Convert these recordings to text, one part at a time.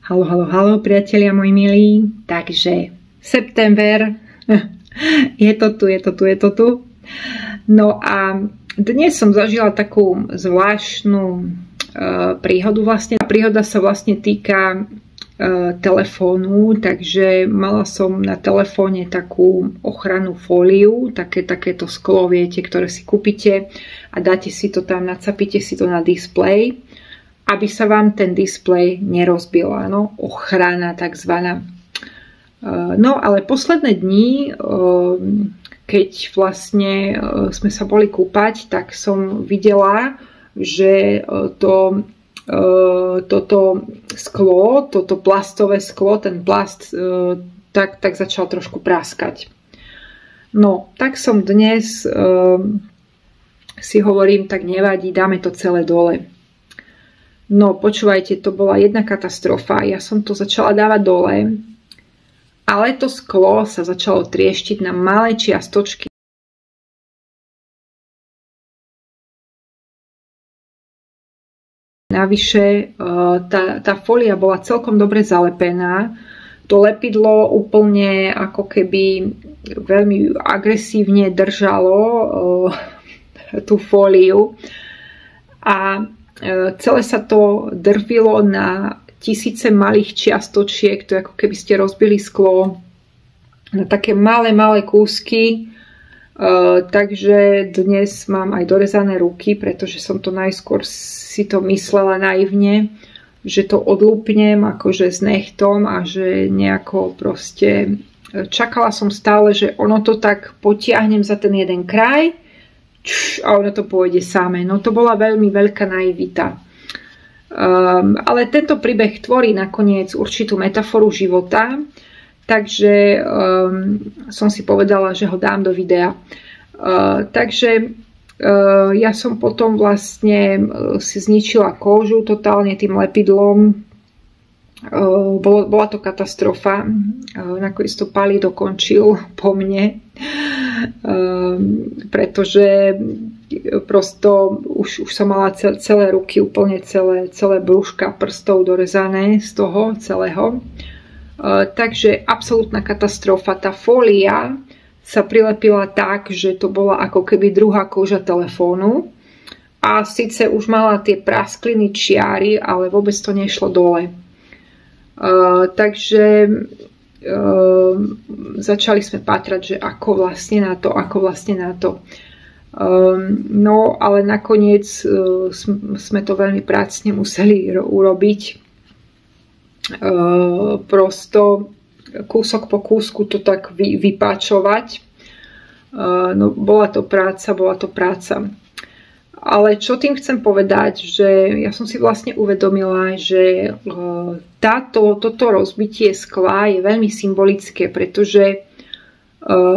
Halo, halo, halo, priatelia moji milí. Takže september, je to tu. No a dnes som zažila takú zvláštnu príhodu vlastne. Príhoda sa vlastne týka telefónu, takže mala som na telefóne takú ochrannú fóliu, takéto sklo, viete, ktoré si kúpite a dáte si to tam, nacapíte si to na displej, aby sa vám ten displej nerozbil, áno, ochrana takzvaná. No ale posledné dni, keď vlastne sme sa boli kúpať, tak som videla, že toto sklo, toto plastové sklo, ten plast, tak začal trošku praskať. No, tak som dnes si hovorím, tak nevadí, dáme to celé dole. No, počúvajte, to bola jedna katastrofa. Ja som to začala dávať dole, ale to sklo sa začalo trieštiť na malé čiastočky. Navyše, tá fólia bola celkom dobre zalepená. To lepidlo úplne ako keby veľmi agresívne držalo tú fóliu a celé sa to drvilo na tisíce malých čiastočiek, to je ako keby ste rozbili sklo na také malé kúsky. Takže dnes mám aj dorezané ruky, pretože som to najskôr si to myslela naivne, že to odlúpnem akože s nechtom a že nejako proste čakala som stále, že ono to tak potiahnem za ten jeden kraj a ono to pôjde samé. No to bola veľmi veľká naivita. Ale tento príbeh tvorí nakoniec určitú metaforu života, takže som si povedala, že ho dám do videa. Takže ja som potom vlastne si zničila kožu totálne tým lepidlom. Bola to katastrofa. Nakoniec to Pali dokončil po mne, pretože prosto už som mala celé ruky, úplne celé brúška prstov dorezané z toho celého. Takže absolútna katastrofa. Tá fólia sa prilepila tak, že to bola ako keby druhá koža telefónu a síce už mala tie praskliny, čiary, ale vôbec to nešlo dole. Takže začali sme pátrať, že ako vlastne na to. No ale nakoniec sme to veľmi prácne museli urobiť. Prosto kúsok po kúsku to tak vypáčovať. No bola to práca. Ale čo tým chcem povedať, že ja som si vlastne uvedomila, že toto rozbitie skla je veľmi symbolické, pretože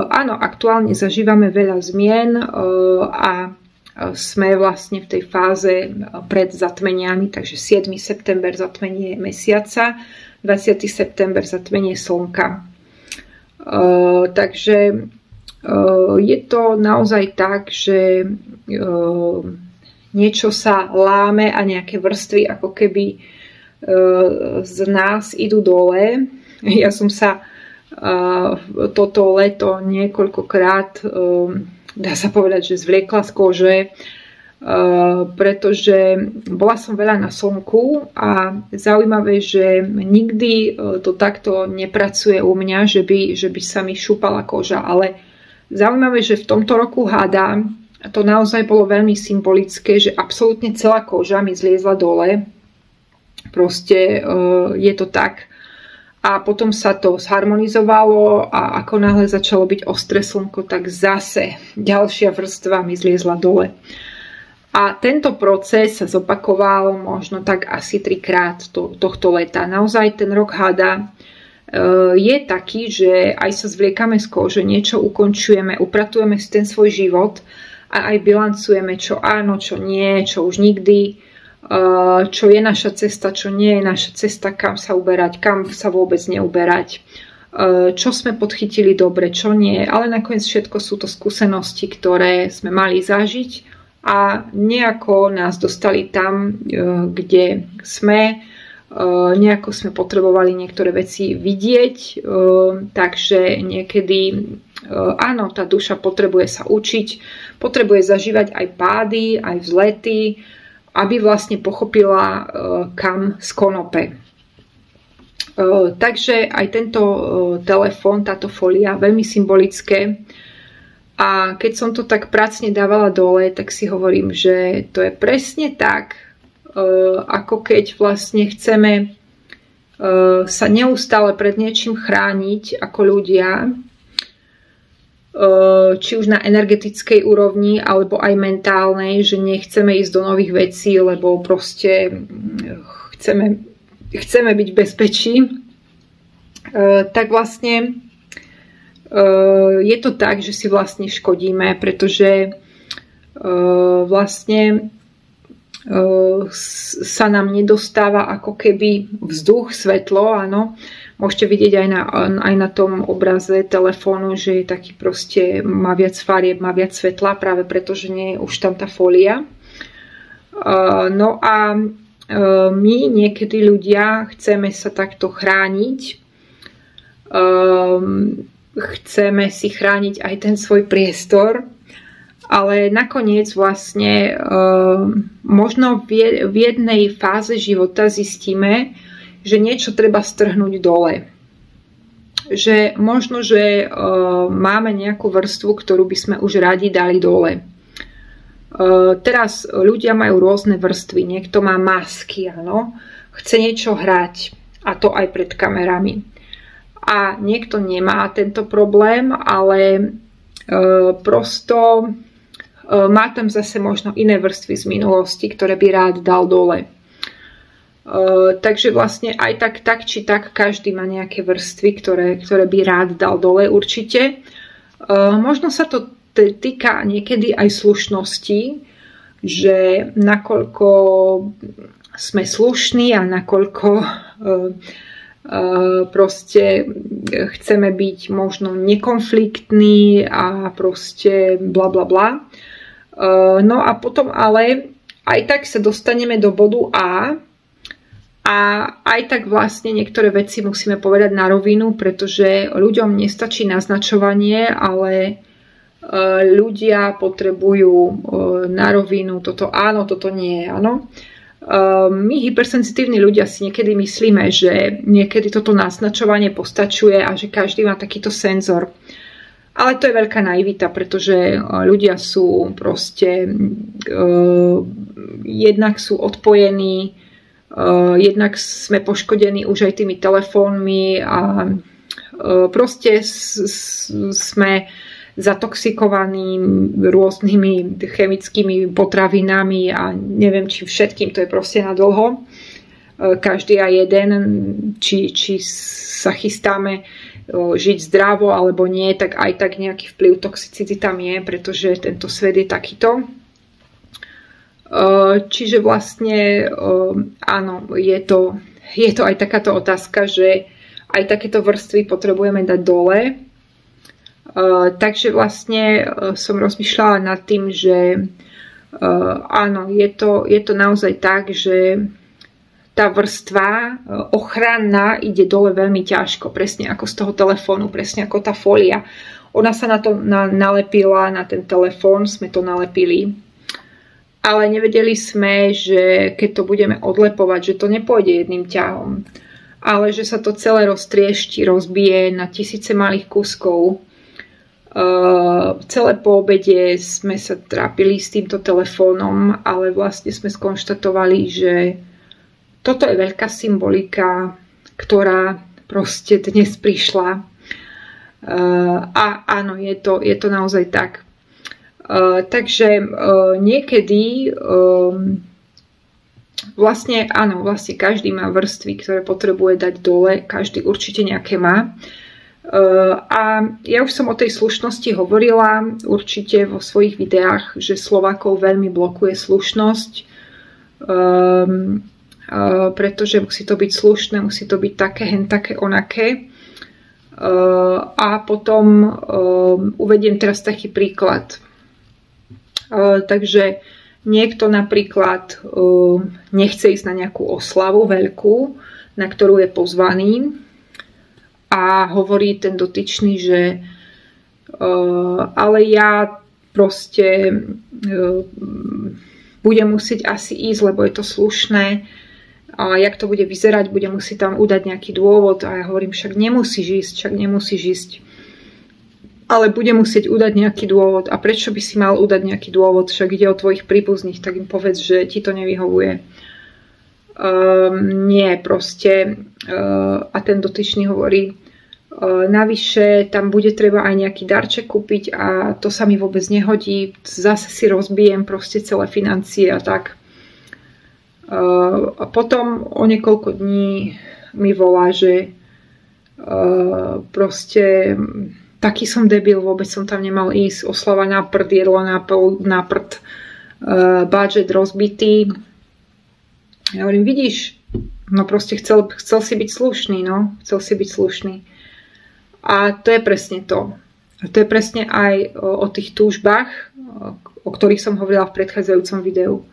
áno, aktuálne zažívame veľa zmien a sme vlastne v tej fáze pred zatmeniami, takže 7. september zatmenie mesiaca, 20. september zatmenie slnka. Takže je to naozaj tak, že niečo sa láme a nejaké vrstvy ako keby z nás idú dole. Ja som sa toto leto niekoľkokrát, dá sa povedať, že zvliekla z kože, pretože bola som veľa na slnku a zaujímavé, že nikdy to takto nepracuje u mňa, že by sa mi šúpala koža, ale zaujímavé, že v tomto roku hádam, to naozaj bolo veľmi symbolické, že absolútne celá koža mi zliezla dole. Proste je to tak. A potom sa to zharmonizovalo a ako náhle začalo byť ostré slnko, tak zase ďalšia vrstva mi zliezla dole. A tento proces sa zopakoval možno tak asi 3-krát tohto leta. Naozaj ten rok hada je taký, že aj sa zvliekame z kože, niečo ukončujeme, upratujeme si ten svoj život a aj bilancujeme, čo áno, čo nie, čo už nikdy, čo je naša cesta, čo nie je naša cesta, kam sa uberať, kam sa vôbec neuberať, čo sme podchytili dobre, čo nie, ale nakoniec všetko sú to skúsenosti, ktoré sme mali zažiť a nejako nás dostali tam, kde sme, nejako sme potrebovali niektoré veci vidieť, takže niekedy áno, tá duša potrebuje sa učiť, potrebuje zažívať aj pády, aj vzlety, aby vlastne pochopila, kam skonope. Takže aj tento telefón, táto folia, veľmi symbolické. A keď som to tak pracne dávala dole, tak si hovorím, že to je presne tak, ako keď vlastne chceme sa neustále pred niečím chrániť ako ľudia, či už na energetickej úrovni alebo aj mentálnej, že nechceme ísť do nových vecí, lebo proste chceme byť v bezpečí, tak vlastne je to tak, že si vlastne škodíme, pretože vlastne sa nám nedostáva ako keby vzduch, svetlo, áno. Môžete vidieť aj na tom obraze telefónu, že je taký proste, má viac farieb, má viac svetla, práve preto, že nie je už tam tá fólia. No a my niekedy ľudia chceme sa takto chrániť, chceme si chrániť aj ten svoj priestor, ale nakoniec vlastne možno v jednej fáze života zistíme, že niečo treba strhnúť dole. Že možno, že máme nejakú vrstvu, ktorú by sme už radi dali dole. Teraz ľudia majú rôzne vrstvy. Niekto má masky, áno, chce niečo hrať, a to aj pred kamerami. A niekto nemá tento problém, ale prosto má tam zase možno iné vrstvy z minulosti, ktoré by rád dal dole. Takže vlastne aj tak či tak každý má nejaké vrstvy, ktoré by rád dal dole určite. Možno sa to týka niekedy aj slušnosti, že nakoľko sme slušní a nakoľko proste chceme byť možno nekonfliktní a proste bla bla bla. No a potom ale aj tak sa dostaneme do bodu a aj tak vlastne niektoré veci musíme povedať na rovinu, pretože ľuďom nestačí naznačovanie, ale ľudia potrebujú na rovinu toto áno, toto nie, áno. My hypersenzitívni ľudia si niekedy myslíme, že niekedy toto naznačovanie postačuje a že každý má takýto senzor. Ale to je veľká naivita, pretože ľudia sú proste jednak sú odpojení, jednak sme poškodení už aj tými telefónmi a proste sme zatoxikovaní rôznymi chemickými potravinami a neviem, či všetkým, to je proste na dlho. Každý a jeden, či sa chystáme žiť zdravo alebo nie, tak aj tak nejaký vplyv toxicity tam je, pretože tento svet je takýto. Čiže vlastne áno, je to aj takáto otázka, že aj takéto vrstvy potrebujeme dať dole. Takže vlastne som rozmýšľala nad tým, že áno, je to naozaj tak, že tá vrstva ochranná ide dole veľmi ťažko, presne ako z toho telefónu, presne ako tá fólia. Ona sa na to nalepila, na ten telefón sme to nalepili, ale nevedeli sme, že keď to budeme odlepovať, že to nepôjde jedným ťahom, ale že sa to celé roztriešti, rozbije na tisíce malých kuskov. Celé po obede sme sa trápili s týmto telefónom, ale vlastne sme skonštatovali, že toto je veľká symbolika, ktorá proste dnes prišla. A áno, je to naozaj tak. Takže niekedy vlastne áno, vlastne každý má vrstvy, ktoré potrebuje dať dole, každý určite nejaké má. A ja už som o tej slušnosti hovorila určite vo svojich videách, že Slovákov veľmi blokuje slušnosť, pretože musí to byť slušné, musí to byť také, hen také, onaké. A potom uvediem teraz taký príklad. Takže Niekto napríklad nechce ísť na nejakú oslavu veľkú, na ktorú je pozvaný a hovorí ten dotyčný, že ale ja proste budem musieť asi ísť, lebo je to slušné. A jak to bude vyzerať, bude musieť tam udať nejaký dôvod. A ja hovorím, však nemusíš ísť. Ale bude musieť udať nejaký dôvod. A prečo by si mal udať nejaký dôvod? Však ide o tvojich príbuzných, tak im povedz, že ti to nevyhovuje. Nie, proste. A ten dotyčný hovorí, navyše tam bude treba aj nejaký darček kúpiť a to sa mi vôbec nehodí. Zase si rozbijem proste celé financie a tak. A potom o niekoľko dní mi volá, že proste taký som debil, vôbec som tam nemal ísť, oslava na prd, jedlo na prd, budget rozbitý. Ja hovorím, vidíš, no proste chcel si byť slušný, no, chcel si byť slušný. A to je presne to. A to je presne aj o tých túžbách, o ktorých som hovorila v predchádzajúcom videu.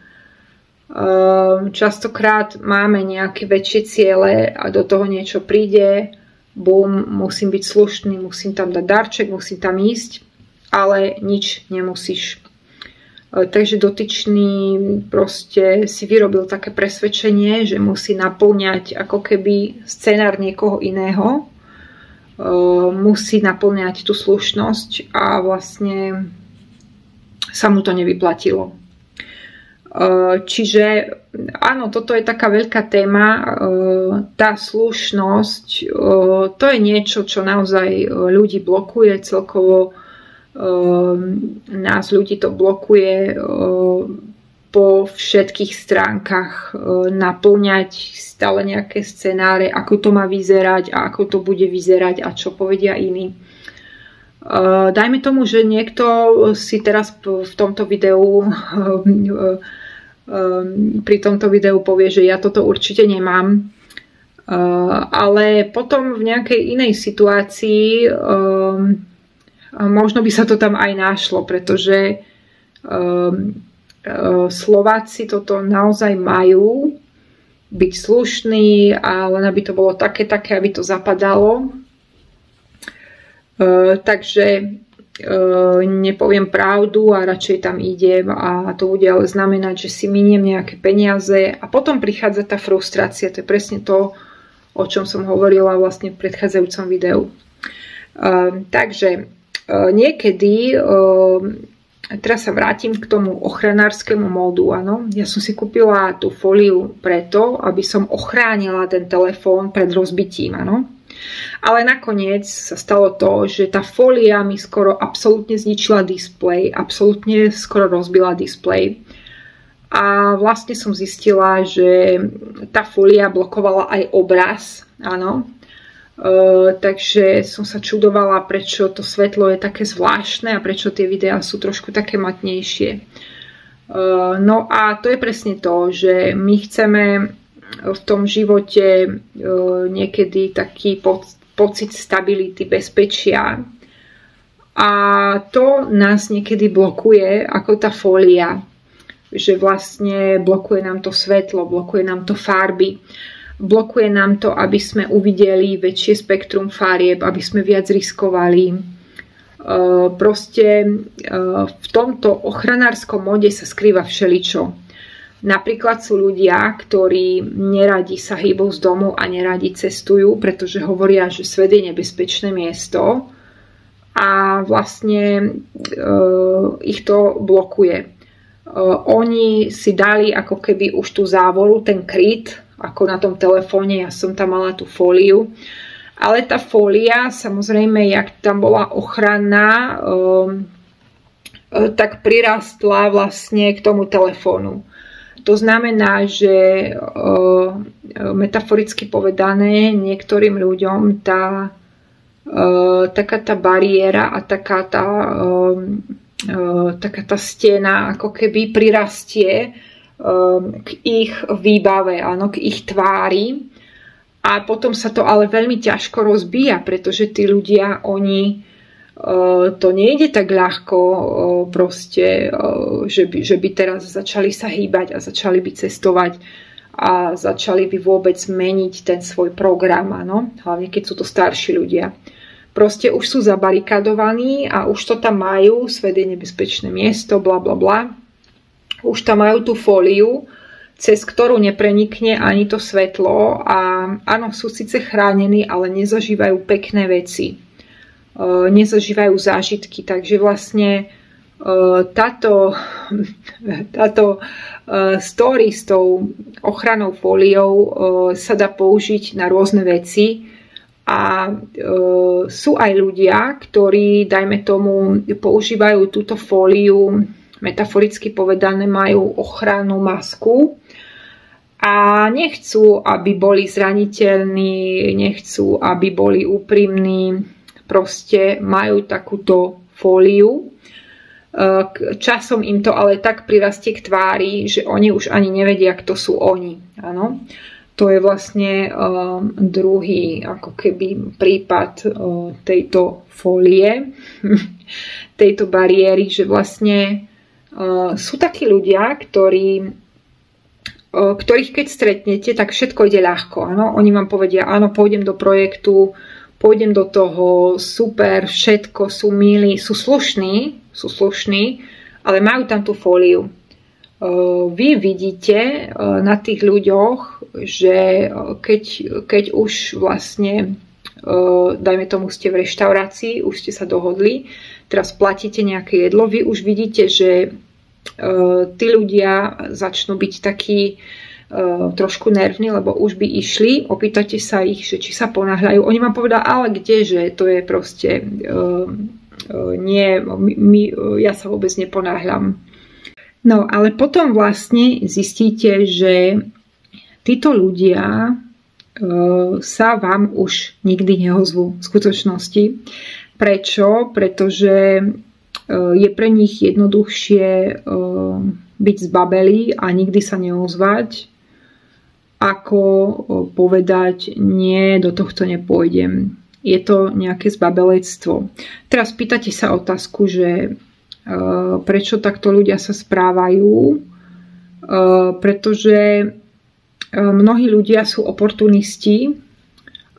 Častokrát máme nejaké väčšie ciele a do toho niečo príde, bum, musím byť slušný, musím tam dať darček, musím tam ísť, ale nič nemusíš. Takže dotyčný proste si vyrobil také presvedčenie, že musí naplňať ako keby scenár niekoho iného, musí naplňať tú slušnosť a vlastne sa mu to nevyplatilo. Čiže áno, toto je taká veľká téma. Tá slušnosť, to je niečo, čo naozaj ľudí blokuje. Celkovo nás ľudí to blokuje po všetkých stránkach. Naplňať stále nejaké scenáre, ako to má vyzerať a ako to bude vyzerať a čo povedia iní. Dajme tomu, že niekto si teraz v tomto videu pri tomto videu povie, že ja toto určite nemám, ale potom v nejakej inej situácii možno by sa to tam aj našlo, pretože Slováci toto naozaj majú, byť slušní, ale len aby to bolo také, aby to zapadalo. Takže nepoviem pravdu a radšej tam idem a to bude ale znamenať, že si miniem nejaké peniaze a potom prichádza tá frustrácia. To je presne to, o čom som hovorila vlastne v predchádzajúcom videu. Takže niekedy, teraz sa vrátim k tomu ochranárskemu módu. Áno. Ja som si kúpila tú fóliu preto, aby som ochránila ten telefón pred rozbitím. Áno. Ale nakoniec sa stalo to, že tá fólia mi skoro absolútne zničila displej, absolútne skoro rozbila displej. A vlastne som zistila, že tá fólia blokovala aj obraz, áno. Takže som sa čudovala, prečo to svetlo je také zvláštne a prečo tie videá sú trošku také matnejšie. No a to je presne to, že my chceme v tom živote niekedy taký pocit stability, bezpečia. A to nás niekedy blokuje, ako tá fólia. Že vlastne blokuje nám to svetlo, blokuje nám to farby. Blokuje nám to, aby sme uvideli väčšie spektrum farieb, aby sme viac riskovali. Proste v tomto ochranárskom móde sa skrýva všeličo. Napríklad sú ľudia, ktorí neradi sa hýbou z domu a neradi cestujú, pretože hovoria, že svet je nebezpečné miesto a vlastne ich to blokuje. Oni si dali ako keby už tú závoru, ten kryt, ako na tom telefóne, ja som tam mala tú fóliu. Ale tá fólia, samozrejme, jak tam bola ochranná, tak prirastla vlastne k tomu telefónu. To znamená, že metaforicky povedané, niektorým ľuďom taká tá bariéra a taká tá stena ako keby prirastie k ich výbave, áno, k ich tvári. A potom sa to ale veľmi ťažko rozbíja, pretože tí ľudia, oni to nejde tak ľahko proste, že by teraz začali sa hýbať a začali by cestovať a začali by vôbec meniť ten svoj program, áno? Hlavne keď sú to starší ľudia. Proste už sú zabarikadovaní a už to tam majú, svet je nebezpečné miesto, bla bla bla. Už tam majú tú fóliu, cez ktorú neprenikne ani to svetlo a áno, sú síce chránení, ale nezažívajú pekné veci. Nezažívajú zážitky, takže vlastne táto story s tou ochrannou fóliou sa dá použiť na rôzne veci a sú aj ľudia, ktorí, dajme tomu, používajú túto fóliu, metaforicky povedané, majú ochrannú masku a nechcú, aby boli zraniteľní, nechcú, aby boli úprimní, proste majú takúto fóliu. Časom im to ale tak prirastie k tvári, že oni už ani nevedia, kto sú oni. Áno? To je vlastne druhý ako keby prípad tejto fólie, tejto bariéry, že vlastne sú takí ľudia, ktorých keď stretnete, tak všetko ide ľahko. Áno? Oni vám povedia, áno, pôjdem do projektu, pôjdem do toho, super, všetko, sú milí, sú slušní, ale majú tam tú fóliu. Vy vidíte na tých ľuďoch, že keď už vlastne, dajme tomu, ste v reštaurácii, už ste sa dohodli, teraz platíte nejaké jedlo, vy už vidíte, že tí ľudia začnú byť takí trošku nervní, lebo už by išli, opýtate sa ich, že či sa ponáhľajú. Oni vám povedali, ale kdeže, to je proste nie, ja sa vôbec neponáhľam. No, ale potom vlastne zistíte, že títo ľudia sa vám už nikdy neozvú v skutočnosti. Prečo? Pretože je pre nich jednoduchšie byť zbabelí a nikdy sa neozvať, ako povedať, nie, do tohto nepôjdem. Je to nejaké zbabelectvo. Teraz pýtate sa otázku, že prečo takto ľudia sa správajú, pretože mnohí ľudia sú oportunisti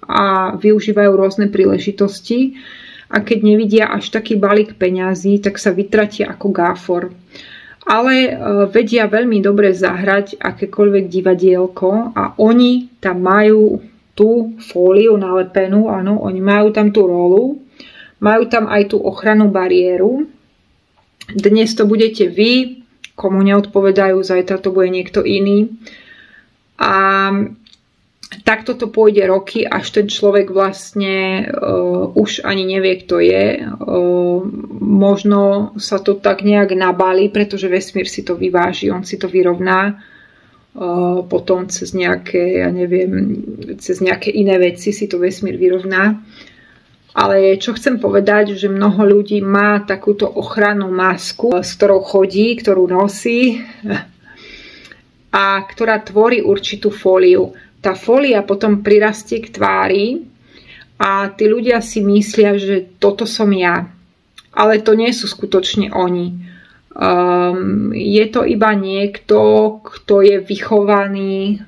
a využívajú rôzne príležitosti a keď nevidia až taký balík peňazí, tak sa vytratia ako gáfor. Ale vedia veľmi dobre zahrať akékoľvek divadielko a oni tam majú tú fóliu nalepenú, áno, oni majú tam tú rolu, majú tam aj tú ochrannú bariéru. Dnes to budete vy, komu neodpovedajú, zajtra to bude niekto iný. A takto to pôjde roky, až ten človek vlastne už ani nevie, kto je. Možno sa to tak nejak nabalí, pretože vesmír si to vyváži, on si to vyrovná. Potom cez nejaké, ja neviem, cez nejaké iné veci si to vesmír vyrovná. Ale čo chcem povedať, že mnoho ľudí má takúto ochrannú masku, s ktorou chodí, ktorú nosí a ktorá tvorí určitú fóliu. Tá fólia potom prirastie k tvári a tí ľudia si myslia, že toto som ja. Ale to nie sú skutočne oni. Je to iba niekto, kto je vychovaný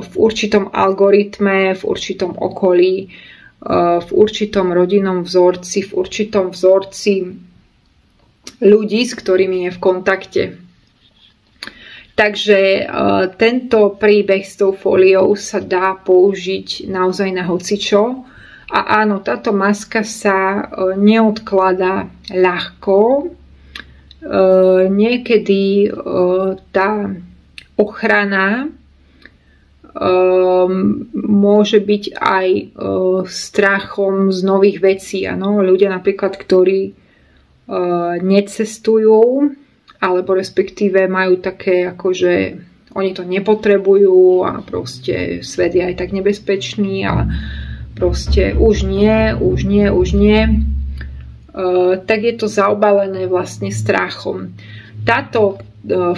v určitom algoritme, v určitom okolí, v určitom rodinnom vzorci, v určitom vzorci ľudí, s ktorými je v kontakte. Takže tento príbeh s tou fóliou sa dá použiť naozaj na hocičo. A áno, táto maska sa neodkladá ľahko. Niekedy tá ochrana môže byť aj strachom z nových vecí. Ano? Ľudia napríklad, ktorí necestujú, alebo respektíve majú také, akože oni to nepotrebujú a proste svet je aj tak nebezpečný a proste už nie, tak je to zaobalené vlastne strachom. Táto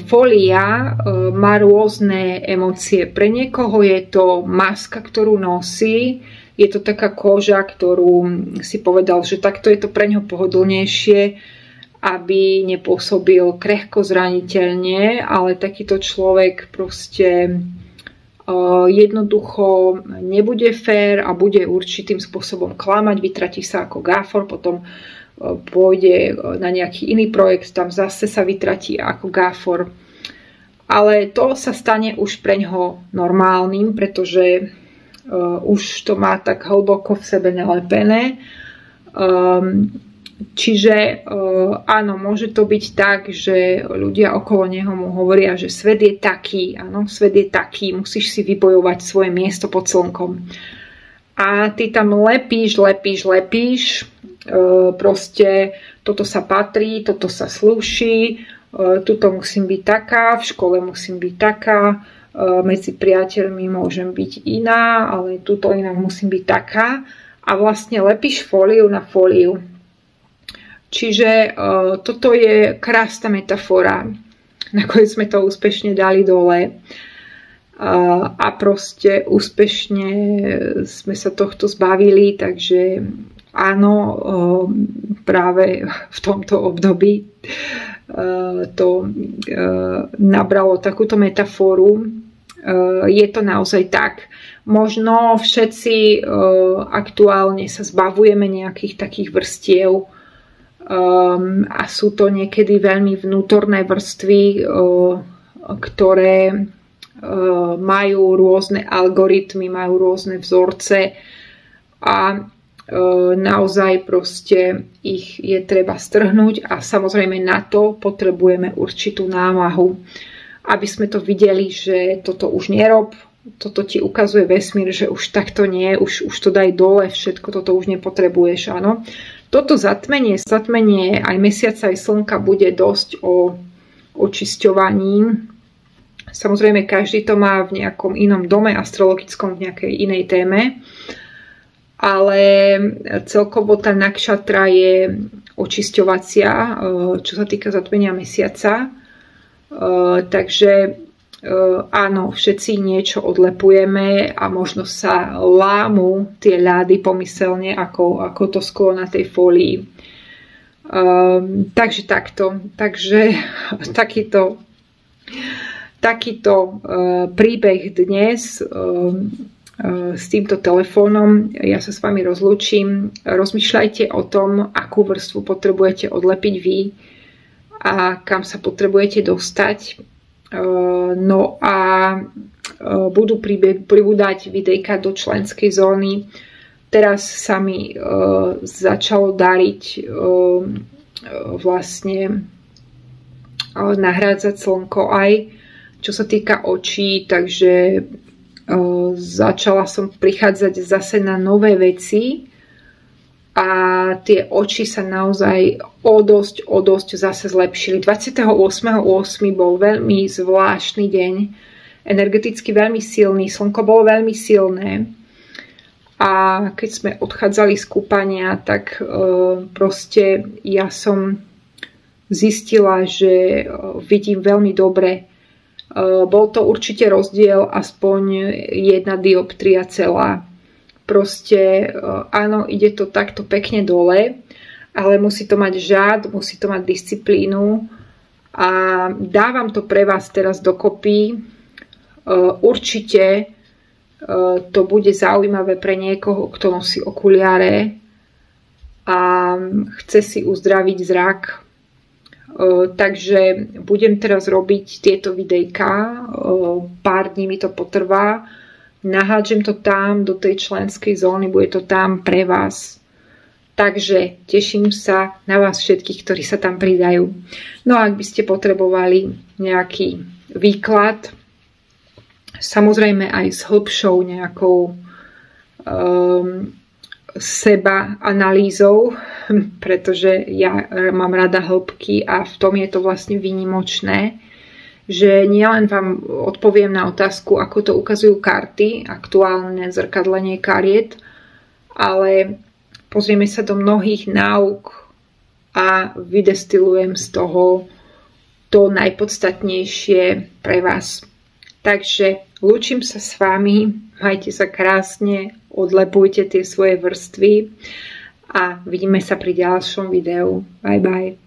fólia má rôzne emócie. Pre niekoho je to maska, ktorú nosí, je to taká koža, ktorú si povedal, že takto je to pre ňo pohodlnejšie, aby nepôsobil krehko zraniteľne, ale takýto človek proste jednoducho nebude fér a bude určitým spôsobom klamať, vytratí sa ako gáfor, potom pôjde na nejaký iný projekt, tam zase sa vytratí ako gáfor. Ale to sa stane už preňho normálnym, pretože už to má tak hlboko v sebe nalepené. Čiže áno, môže to byť tak, že ľudia okolo neho mu hovoria, že svet je taký, áno, svet je taký, musíš si vybojovať svoje miesto pod slnkom. A ty tam lepíš, proste toto sa patrí, toto sa slúši, tuto musím byť taká, v škole musím byť taká, medzi priateľmi môžem byť iná, ale tuto inak musím byť taká. A vlastne lepíš fóliu na fóliu. Čiže toto je krásna metafora. Nakoniec sme to úspešne dali dole. A proste úspešne sme sa tohto zbavili, takže áno, práve v tomto období to nabralo takúto metaforu. Je to naozaj tak. Možno všetci aktuálne sa zbavujeme nejakých takých vrstiev a sú to niekedy veľmi vnútorné vrstvy, ktoré majú rôzne algoritmy, majú rôzne vzorce a naozaj proste ich je treba strhnúť a samozrejme na to potrebujeme určitú námahu, aby sme to videli, že toto už nerob, toto ti ukazuje vesmír, že už takto nie, už to daj dole, všetko toto už nepotrebuješ, áno. Toto zatmenie aj mesiaca, aj slnka bude dosť o očisťovaní. Samozrejme, každý to má v nejakom inom dome astrologickom, v nejakej inej téme. Ale celkovo tá nakšatra je očisťovacia, čo sa týka zatmenia mesiaca. Takže áno, všetci niečo odlepujeme a možno sa lámu tie ľady pomyselne, ako to sklo na tej fólii. Takže takto. Takže takýto príbeh dnes s týmto telefónom. Ja sa s vami rozlúčim. Rozmýšľajte o tom, akú vrstvu potrebujete odlepiť vy a kam sa potrebujete dostať. No a budú pribúdať videjka do členskej zóny. Teraz sa mi začalo dariť vlastne nahrádzať slnko aj čo sa týka očí, takže začala som prichádzať zase na nové veci a tie oči sa naozaj o dosť zase zlepšili. 28.8. bol veľmi zvláštny deň, energeticky veľmi silný, slnko bolo veľmi silné a keď sme odchádzali z kúpania, tak proste ja som zistila, že vidím veľmi dobre. Bol to určite rozdiel aspoň 1 dioptria celá. Proste áno, ide to takto pekne dole, ale musí to mať žád, musí to mať disciplínu a dávam to pre vás teraz dokopy. Určite to bude zaujímavé pre niekoho, kto nosí okuliare a chce si uzdraviť zrak. Takže budem teraz robiť tieto videjka, pár dní mi to potrvá, nahádžem to tam do tej členskej zóny, bude to tam pre vás. Takže teším sa na vás všetkých, ktorí sa tam pridajú. No a ak by ste potrebovali nejaký výklad, samozrejme aj s hĺbšou nejakou seba analýzou, pretože ja mám rada hĺbky a v tom je to vlastne výnimočné, že nielen vám odpoviem na otázku, ako to ukazujú karty, aktuálne zrkadlenie kariet, ale pozrieme sa do mnohých náuk a vydestilujem z toho to najpodstatnejšie pre vás. Takže lúčim sa s vami, majte sa krásne, odlepujte tie svoje vrstvy a vidíme sa pri ďalšom videu. Bye bye.